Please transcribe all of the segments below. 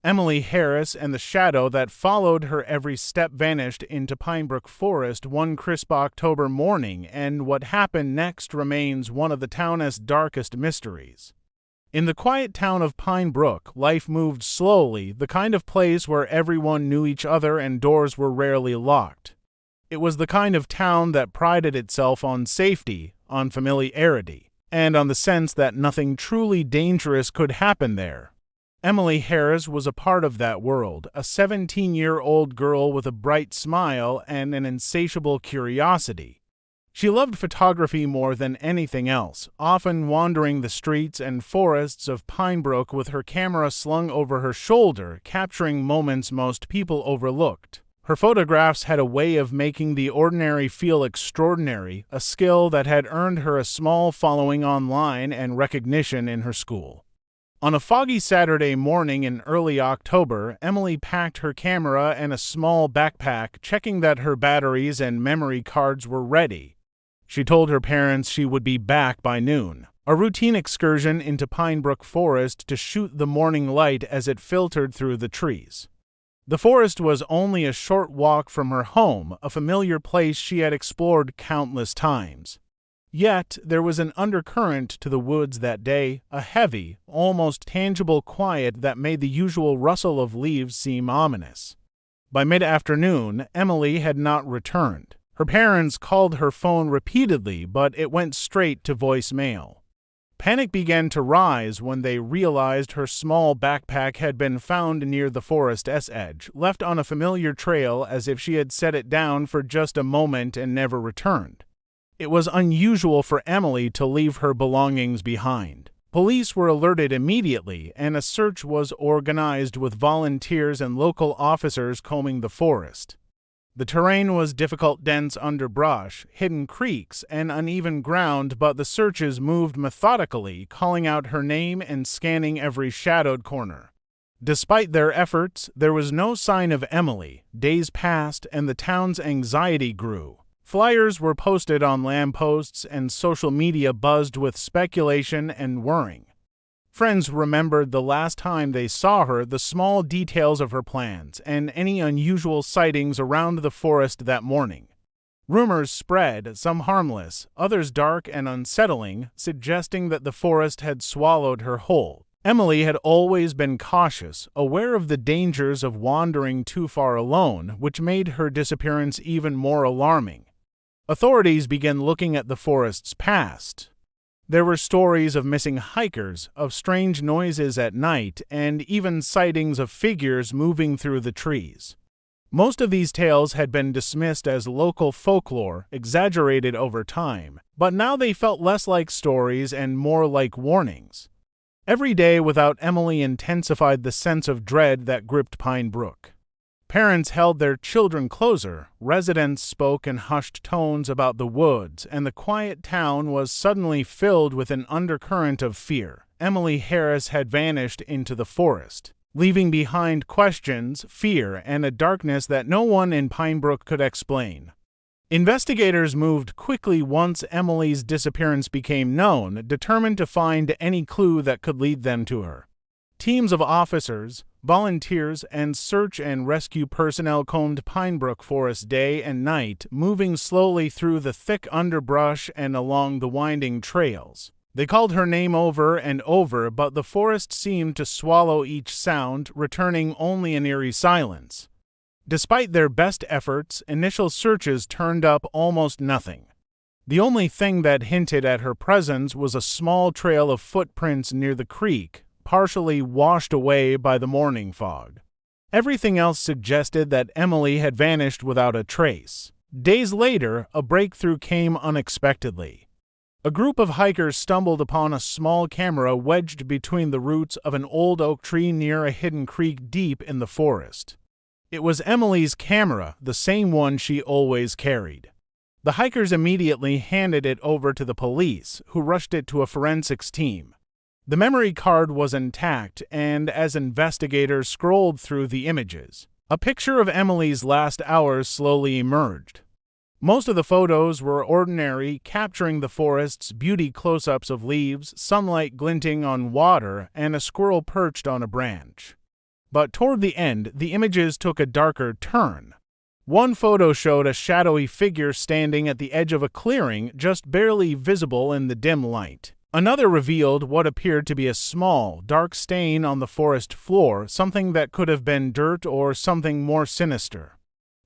Emily Harris and the shadow that followed her every step vanished into Pinebrook Forest one crisp October morning, and what happened next remains one of the town's darkest mysteries. In the quiet town of Pinebrook, life moved slowly, the kind of place where everyone knew each other and doors were rarely locked. It was the kind of town that prided itself on safety, on familiarity, and on the sense that nothing truly dangerous could happen there. Emily Harris was a part of that world, a 17-year-old girl with a bright smile and an insatiable curiosity. She loved photography more than anything else, often wandering the streets and forests of Pinebrook with her camera slung over her shoulder, capturing moments most people overlooked. Her photographs had a way of making the ordinary feel extraordinary, a skill that had earned her a small following online and recognition in her school. On a foggy Saturday morning in early October, Emily packed her camera and a small backpack, checking that her batteries and memory cards were ready. She told her parents she would be back by noon. A routine excursion into Pinebrook Forest to shoot the morning light as it filtered through the trees. The forest was only a short walk from her home, a familiar place she had explored countless times. Yet there was an undercurrent to the woods that day, a heavy, almost tangible quiet that made the usual rustle of leaves seem ominous. By mid-afternoon, Emily had not returned. Her parents called her phone repeatedly, but it went straight to voicemail. Panic began to rise when they realized her small backpack had been found near the forest's edge, left on a familiar trail as if she had set it down for just a moment and never returned. It was unusual for Emily to leave her belongings behind. Police were alerted immediately, and a search was organized with volunteers and local officers combing the forest. The terrain was difficult, dense underbrush, hidden creeks, and uneven ground, but the searches moved methodically, calling out her name and scanning every shadowed corner. Despite their efforts, there was no sign of Emily. Days passed, and the town's anxiety grew. Flyers were posted on lampposts, and social media buzzed with speculation and worrying. Friends remembered the last time they saw her, the small details of her plans, and any unusual sightings around the forest that morning. Rumors spread, some harmless, others dark and unsettling, suggesting that the forest had swallowed her whole. Emily had always been cautious, aware of the dangers of wandering too far alone, which made her disappearance even more alarming. Authorities began looking at the forest's past. There were stories of missing hikers, of strange noises at night, and even sightings of figures moving through the trees. Most of these tales had been dismissed as local folklore, exaggerated over time, but now they felt less like stories and more like warnings. Every day without Emily intensified the sense of dread that gripped Pinebrook. Parents held their children closer, residents spoke in hushed tones about the woods, and the quiet town was suddenly filled with an undercurrent of fear. Emily Harris had vanished into the forest, leaving behind questions, fear, and a darkness that no one in Pinebrook could explain. Investigators moved quickly once Emily's disappearance became known, determined to find any clue that could lead them to her. Teams of officers, volunteers, and search and rescue personnel combed Pinebrook Forest day and night, moving slowly through the thick underbrush and along the winding trails. They called her name over and over, but the forest seemed to swallow each sound, returning only an eerie silence. Despite their best efforts, initial searches turned up almost nothing. The only thing that hinted at her presence was a small trail of footprints near the creek, partially washed away by the morning fog. Everything else suggested that Emily had vanished without a trace. Days later, a breakthrough came unexpectedly. A group of hikers stumbled upon a small camera wedged between the roots of an old oak tree near a hidden creek deep in the forest. It was Emily's camera, the same one she always carried. The hikers immediately handed it over to the police, who rushed it to a forensics team. The memory card was intact, and as investigators scrolled through the images, a picture of Emily's last hours slowly emerged. Most of the photos were ordinary, capturing the forest's beauty close-ups of leaves, sunlight glinting on water, and a squirrel perched on a branch. But toward the end, the images took a darker turn. One photo showed a shadowy figure standing at the edge of a clearing, just barely visible in the dim light. Another revealed what appeared to be a small, dark stain on the forest floor, something that could have been dirt or something more sinister.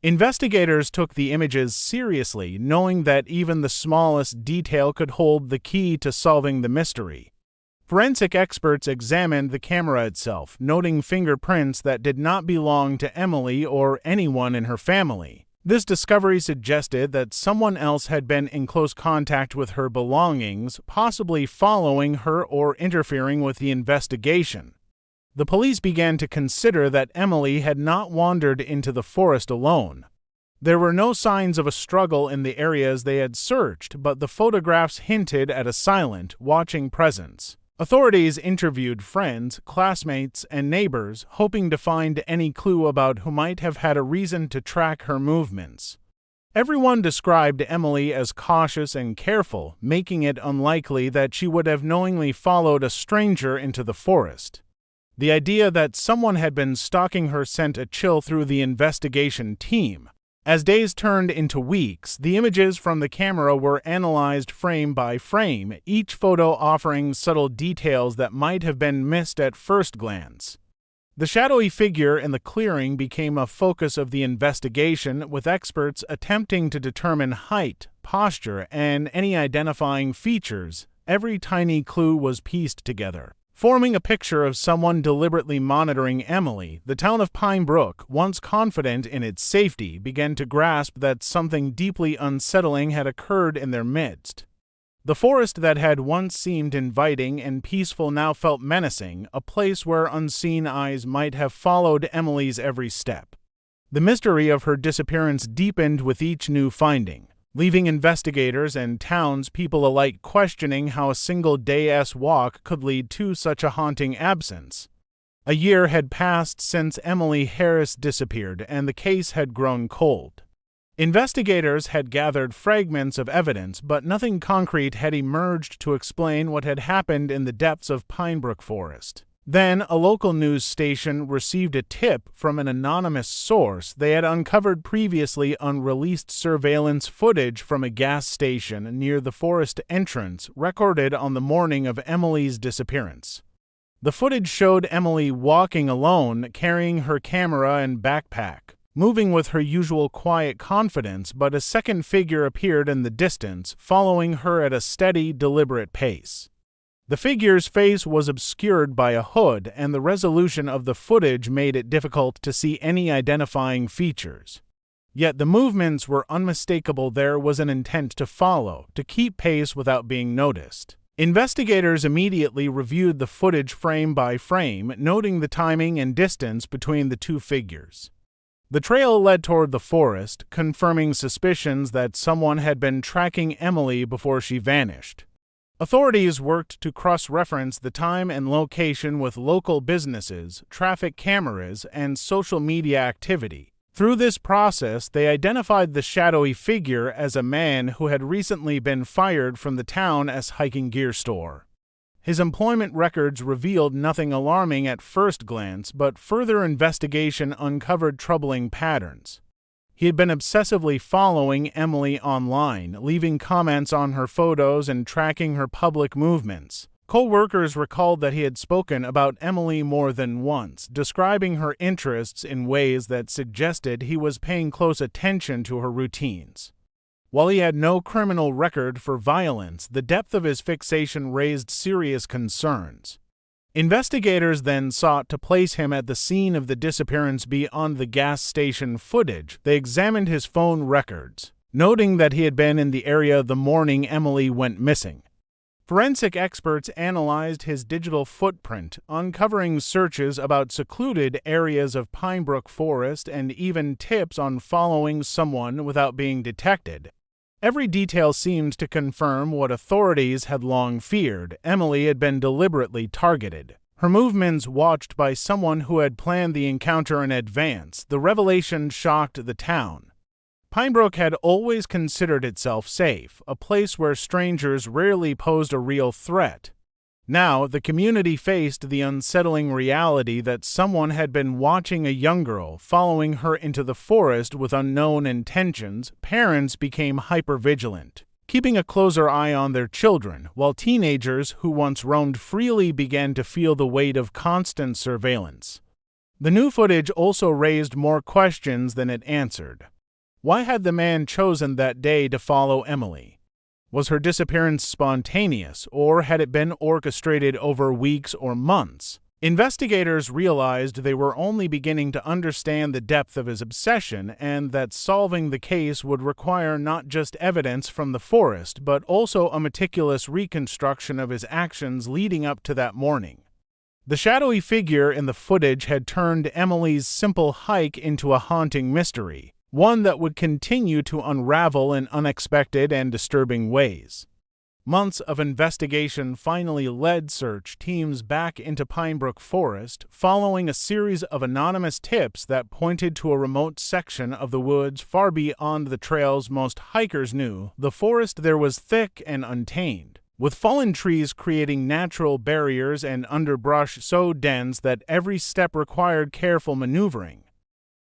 Investigators took the images seriously, knowing that even the smallest detail could hold the key to solving the mystery. Forensic experts examined the camera itself, noting fingerprints that did not belong to Emily or anyone in her family. This discovery suggested that someone else had been in close contact with her belongings, possibly following her or interfering with the investigation. The police began to consider that Emily had not wandered into the forest alone. There were no signs of a struggle in the areas they had searched, but the photographs hinted at a silent, watching presence. Authorities interviewed friends, classmates, and neighbors, hoping to find any clue about who might have had a reason to track her movements. Everyone described Emily as cautious and careful, making it unlikely that she would have knowingly followed a stranger into the forest. The idea that someone had been stalking her sent a chill through the investigation team. As days turned into weeks, the images from the camera were analyzed frame by frame, each photo offering subtle details that might have been missed at first glance. The shadowy figure in the clearing became a focus of the investigation, with experts attempting to determine height, posture, and any identifying features. Every tiny clue was pieced together, forming a picture of someone deliberately monitoring Emily. The town of Pinebrook, once confident in its safety, began to grasp that something deeply unsettling had occurred in their midst. The forest that had once seemed inviting and peaceful now felt menacing, a place where unseen eyes might have followed Emily's every step. The mystery of her disappearance deepened with each new finding, leaving investigators and townspeople alike questioning how a single day's walk could lead to such a haunting absence. A year had passed since Emily Harris disappeared, and the case had grown cold. Investigators had gathered fragments of evidence, but nothing concrete had emerged to explain what had happened in the depths of Pinebrook Forest. Then, a local news station received a tip from an anonymous source. They had uncovered previously unreleased surveillance footage from a gas station near the forest entrance, recorded on the morning of Emily's disappearance. The footage showed Emily walking alone, carrying her camera and backpack, moving with her usual quiet confidence, but a second figure appeared in the distance, following her at a steady, deliberate pace. The figure's face was obscured by a hood, and the resolution of the footage made it difficult to see any identifying features. Yet the movements were unmistakable. There was an intent to follow, to keep pace without being noticed. Investigators immediately reviewed the footage frame by frame, noting the timing and distance between the two figures. The trail led toward the forest, confirming suspicions that someone had been tracking Emily before she vanished. Authorities worked to cross-reference the time and location with local businesses, traffic cameras, and social media activity. Through this process, they identified the shadowy figure as a man who had recently been fired from the town's hiking gear store. His employment records revealed nothing alarming at first glance, but further investigation uncovered troubling patterns. He had been obsessively following Emily online, leaving comments on her photos and tracking her public movements. Co-workers recalled that he had spoken about Emily more than once, describing her interests in ways that suggested he was paying close attention to her routines. While he had no criminal record for violence, the depth of his fixation raised serious concerns. Investigators then sought to place him at the scene of the disappearance beyond the gas station footage. They examined his phone records, noting that he had been in the area the morning Emily went missing. Forensic experts analyzed his digital footprint, uncovering searches about secluded areas of Pinebrook Forest and even tips on following someone without being detected. Every detail seemed to confirm what authorities had long feared. Emily had been deliberately targeted, her movements watched by someone who had planned the encounter in advance. The revelation shocked the town. Pinebrook had always considered itself safe, a place where strangers rarely posed a real threat. Now, the community faced the unsettling reality that someone had been watching a young girl, following her into the forest with unknown intentions. Parents became hypervigilant, keeping a closer eye on their children, while teenagers who once roamed freely began to feel the weight of constant surveillance. The new footage also raised more questions than it answered. Why had the man chosen that day to follow Emily? Was her disappearance spontaneous, or had it been orchestrated over weeks or months? Investigators realized they were only beginning to understand the depth of his obsession, and that solving the case would require not just evidence from the forest, but also a meticulous reconstruction of his actions leading up to that morning. The shadowy figure in the footage had turned Emily's simple hike into a haunting mystery, one that would continue to unravel in unexpected and disturbing ways. Months of investigation finally led search teams back into Pinebrook Forest, following a series of anonymous tips that pointed to a remote section of the woods far beyond the trails most hikers knew. The forest there was thick and untamed, with fallen trees creating natural barriers and underbrush so dense that every step required careful maneuvering.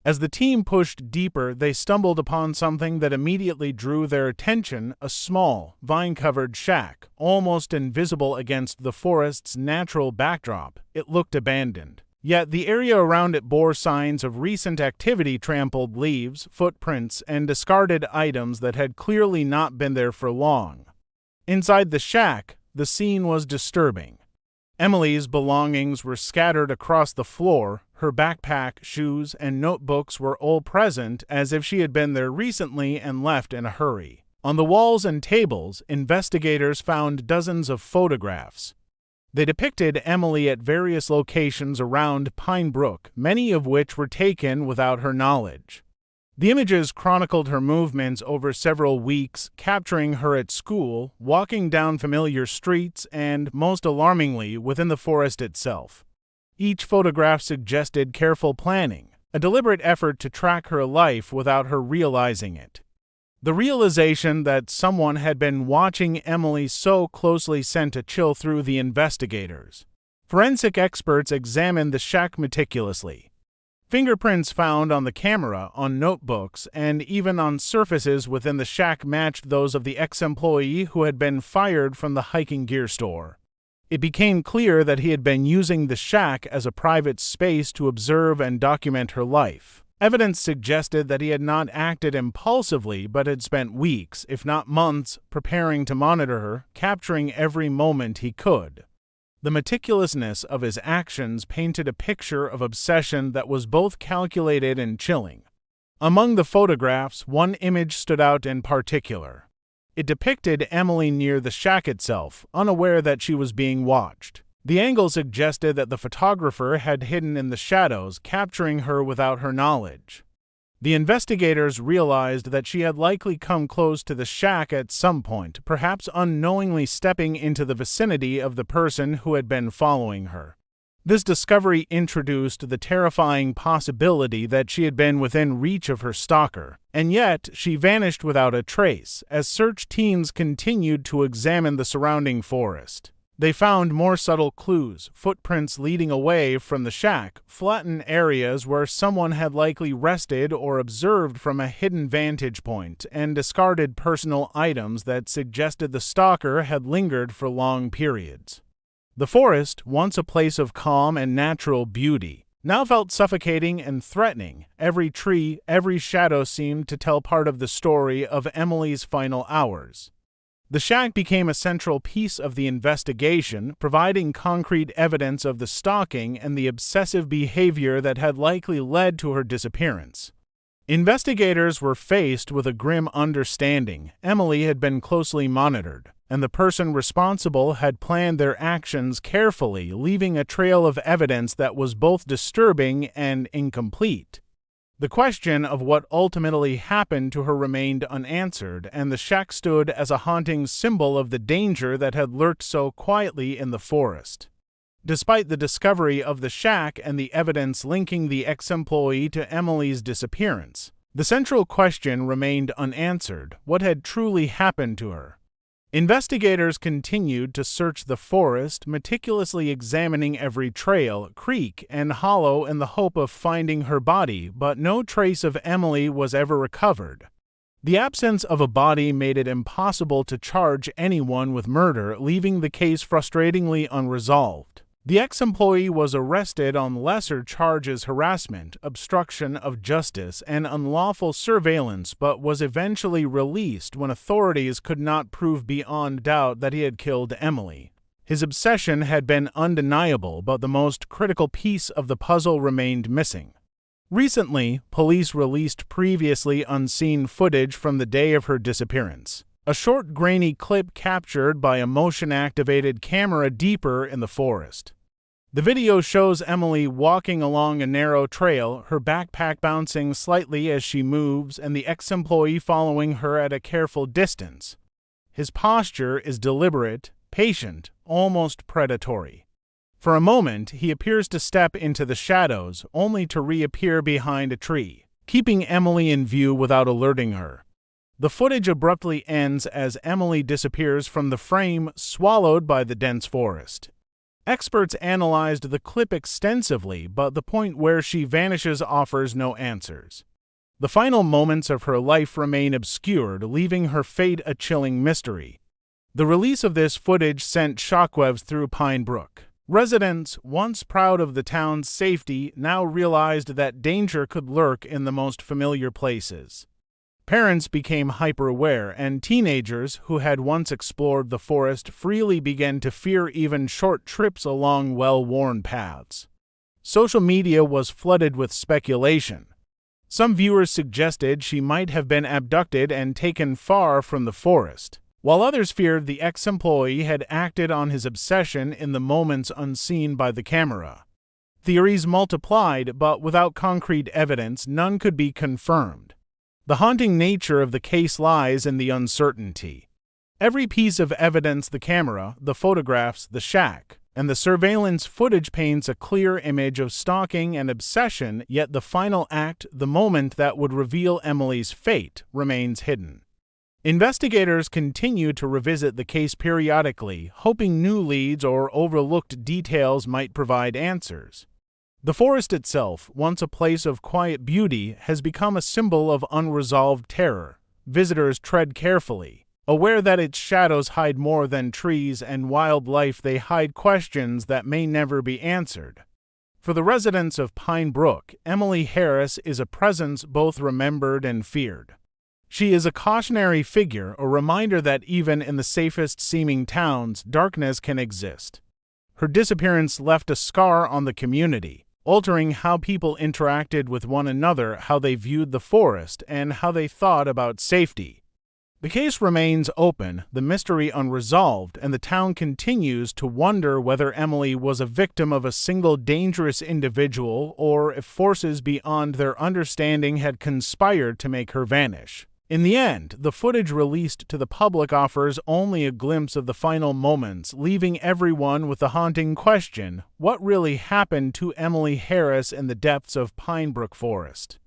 As the team pushed deeper, they stumbled upon something that immediately drew their attention: a small, vine-covered shack, almost invisible against the forest's natural backdrop. It looked abandoned. Yet the area around it bore signs of recent activity: trampled leaves, footprints, and discarded items that had clearly not been there for long. Inside the shack, the scene was disturbing. Emily's belongings were scattered across the floor. Her backpack, shoes, and notebooks were all present, as if she had been there recently and left in a hurry. On the walls and tables, investigators found dozens of photographs. They depicted Emily at various locations around Pinebrook, many of which were taken without her knowledge. The images chronicled her movements over several weeks, capturing her at school, walking down familiar streets, and, most alarmingly, within the forest itself. Each photograph suggested careful planning, a deliberate effort to track her life without her realizing it. The realization that someone had been watching Emily so closely sent a chill through the investigators. Forensic experts examined the shack meticulously. Fingerprints found on the camera, on notebooks, and even on surfaces within the shack matched those of the ex-employee who had been fired from the hiking gear store. It became clear that he had been using the shack as a private space to observe and document her life. Evidence suggested that he had not acted impulsively, but had spent weeks, if not months, preparing to monitor her, capturing every moment he could. The meticulousness of his actions painted a picture of obsession that was both calculated and chilling. Among the photographs, one image stood out in particular. It depicted Emily near the shack itself, unaware that she was being watched. The angle suggested that the photographer had hidden in the shadows, capturing her without her knowledge. The investigators realized that she had likely come close to the shack at some point, perhaps unknowingly stepping into the vicinity of the person who had been following her. This discovery introduced the terrifying possibility that she had been within reach of her stalker, and yet she vanished without a trace. As search teams continued to examine the surrounding forest, they found more subtle clues: footprints leading away from the shack, flattened areas where someone had likely rested or observed from a hidden vantage point, and discarded personal items that suggested the stalker had lingered for long periods. The forest, once a place of calm and natural beauty, now felt suffocating and threatening. Every tree, every shadow seemed to tell part of the story of Emily's final hours. The shack became a central piece of the investigation, providing concrete evidence of the stalking and the obsessive behavior that had likely led to her disappearance. Investigators were faced with a grim understanding: Emily had been closely monitored, and the person responsible had planned their actions carefully, leaving a trail of evidence that was both disturbing and incomplete. The question of what ultimately happened to her remained unanswered, and the shack stood as a haunting symbol of the danger that had lurked so quietly in the forest. Despite the discovery of the shack and the evidence linking the ex-employee to Emily's disappearance, the central question remained unanswered: what had truly happened to her? Investigators continued to search the forest, meticulously examining every trail, creek, and hollow in the hope of finding her body, but no trace of Emily was ever recovered. The absence of a body made it impossible to charge anyone with murder, leaving the case frustratingly unresolved. The ex-employee was arrested on lesser charges: harassment, obstruction of justice, and unlawful surveillance, but was eventually released when authorities could not prove beyond doubt that he had killed Emily. His obsession had been undeniable, but the most critical piece of the puzzle remained missing. Recently, police released previously unseen footage from the day of her disappearance. A short, grainy clip captured by a motion-activated camera deeper in the forest. The video shows Emily walking along a narrow trail, her backpack bouncing slightly as she moves, and the ex-employee following her at a careful distance. His posture is deliberate, patient, almost predatory. For a moment, he appears to step into the shadows, only to reappear behind a tree, keeping Emily in view without alerting her. The footage abruptly ends as Emily disappears from the frame, swallowed by the dense forest. Experts analyzed the clip extensively, but the point where she vanishes offers no answers. The final moments of her life remain obscured, leaving her fate a chilling mystery. The release of this footage sent shockwaves through Pinebrook. Residents, once proud of the town's safety, now realized that danger could lurk in the most familiar places. Parents became hyper-aware, and teenagers who had once explored the forest freely began to fear even short trips along well-worn paths. Social media was flooded with speculation. Some viewers suggested she might have been abducted and taken far from the forest, while others feared the ex-employee had acted on his obsession in the moments unseen by the camera. Theories multiplied, but without concrete evidence, none could be confirmed. The haunting nature of the case lies in the uncertainty. Every piece of evidence, the camera, the photographs, the shack, and the surveillance footage paints a clear image of stalking and obsession, yet the final act, the moment that would reveal Emily's fate, remains hidden. Investigators continue to revisit the case periodically, hoping new leads or overlooked details might provide answers. The forest itself, once a place of quiet beauty, has become a symbol of unresolved terror. Visitors tread carefully, aware that its shadows hide more than trees and wildlife. They hide questions that may never be answered. For the residents of Pinebrook, Emily Harris is a presence both remembered and feared. She is a cautionary figure, a reminder that even in the safest-seeming towns, darkness can exist. Her disappearance left a scar on the community, altering how people interacted with one another, how they viewed the forest, and how they thought about safety. The case remains open, the mystery unresolved, and the town continues to wonder whether Emily was a victim of a single dangerous individual or if forces beyond their understanding had conspired to make her vanish. In the end, the footage released to the public offers only a glimpse of the final moments, leaving everyone with the haunting question: what really happened to Emily Harris in the depths of Pinebrook Forest?